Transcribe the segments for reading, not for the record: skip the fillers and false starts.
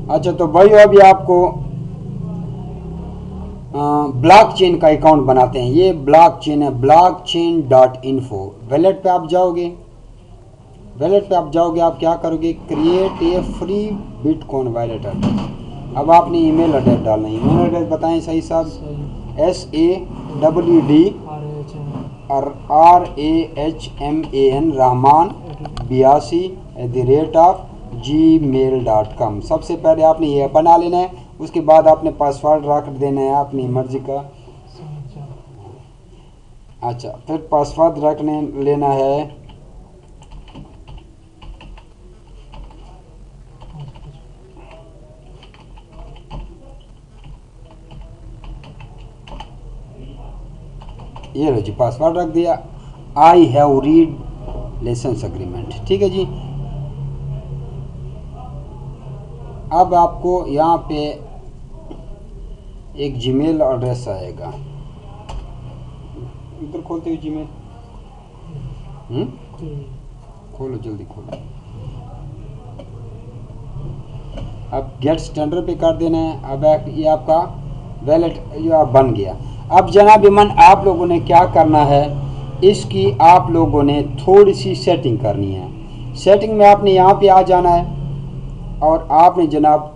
अच्छा तो भाई अभी आपको ब्लॉकचेन का अकाउंट बनाते हैं। ये ब्लॉकचेन है, blockchain.info। वैलेट पे आप जाओगे, आप क्या करोगे, create a free bitcoin wallet address. अब आपने ईमेल एड्रेस डालना है। ईमेल एड्रेस बताएं सही साहब। SAWD Rahman 82@gmail.com। सबसे पहले आपने ये बना लेना है, उसके बाद आपने पासवर्ड रख देना है अपनी मर्जी का। अच्छा फिर पासवर्ड रखने लेना है ये लो जी, पासवर्ड रख दिया। I have read license agreement, ठीक है जी। अब आपको यहाँ पे एक जीमेल एड्रेस आएगा, इधर खोलते हुए जीमेल, खोलो जल्दी खोलो। अब गेट स्टैंडर्ड पे कर देना है। अब ये आपका वैलेट ये बन गया। अब जनाब इमन आप लोगों ने क्या करना है, इसकी आप लोगों ने थोड़ी सी सेटिंग करनी है। सेटिंग में आपने यहाँ पे आ जाना है और आपने जनाब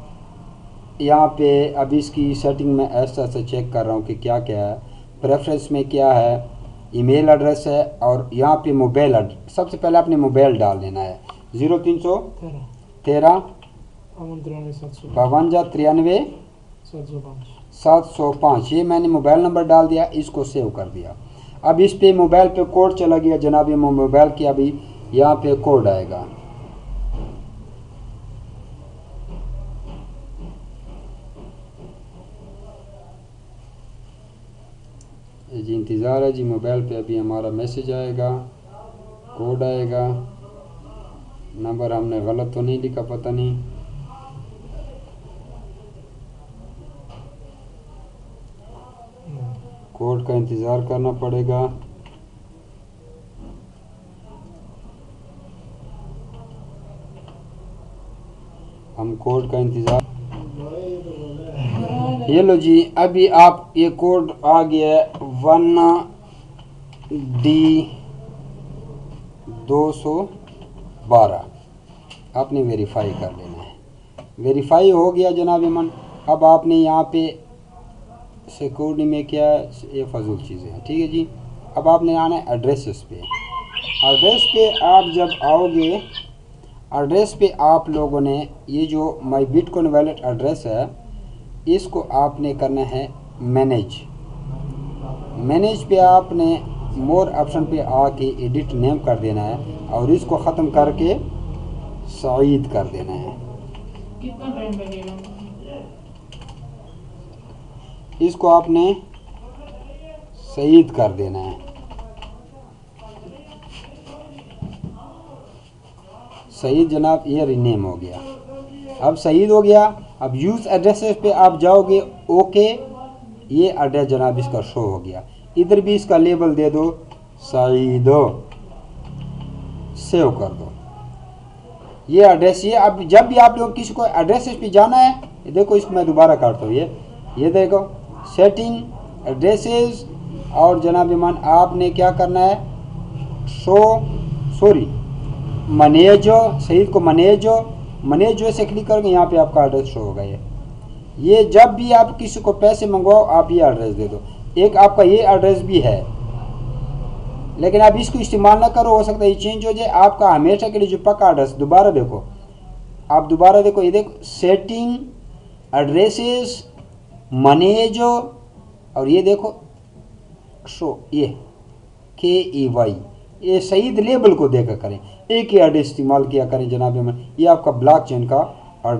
यहाँ पे अब इसकी सेटिंग में ऐसा चेक कर रहा हूँ कि क्या क्या है। प्रेफरेंस में क्या है, ईमेल एड्रेस है और यहाँ पे मोबाइल एड्रेस। सबसे पहले आपने मोबाइल डाल देना है 0313 5293 705। ये मैंने मोबाइल नंबर डाल दिया, इसको सेव कर दिया। अब इस पे मोबाइल पे कोड चला गया जनाब, ये मोबाइल की अभी यहाँ पे कोड आएगा। जी इंतज़ार है जी, मोबाइल पे अभी हमारा मैसेज आएगा, कोड आएगा। नंबर हमने गलत तो नहीं लिखा, पता नहीं। कोड का इंतज़ार करना पड़ेगा। हम कोड का इंतज़ार, ये लो जी अभी आप ये कोड आ गया है 1D212। आपने वेरीफाई कर लेना है। वेरीफाई हो गया जनाब इमन। अब आपने यहाँ पे सिक्योरिटी में क्या ये फजूल चीज़ें हैं, ठीक है जी। अब आपने आना है एड्रेसेस पे। एड्रेस पे आप जब आओगे, एड्रेस पे आप लोगों ने ये जो माई बिटकॉइन वैलेट एड्रेस है, इसको आपने करना है मैनेज पे आपने मोर ऑप्शन पे आके एडिट नेम कर देना है और इसको ख़त्म करके सईद कर देना है। कितना टाइम लगेगा? इसको आपने सईद कर देना है। सईद जनाब ये रीनेम हो गया। अब सईद हो गया। अब यूज़ एड्रेसेस पे आप जाओगे, ओके ये एड्रेस जनाब इसका शो हो गया। इधर भी इसका लेबल दे दो सईदो, सेव कर दो ये एड्रेस। ये अब जब भी आप लोग किसी को एड्रेसेस पे जाना है, ये देखो इसको मैं दोबारा काटता हूँ, ये देखो सेटिंग एड्रेसेस और जनाब ईमान आपने क्या करना है, मैनेजो सईद को मैनेजो से क्लिक करोगे, यहाँ पे आपका एड्रेस शो होगा। ये जब भी आप किसी को पैसे मंगवाओ आप ये एड्रेस दे दो। एक आपका ये एड्रेस भी है, लेकिन आप इसको इस्तेमाल ना करो, हो सकता है ये चेंज हो जाए। आपका हमेशा के लिए जो पक्का एड्रेस, दोबारा देखो, आप दोबारा देखो, ये देखो सेटिंग एड्रेसेस मैनेजो और ये देखो शो, ये KEY, ये सईद लेबल को देखा करें, एक ही एड्रेस इस्तेमाल किया करें जनाब। ये आपका ब्लॉकचेन का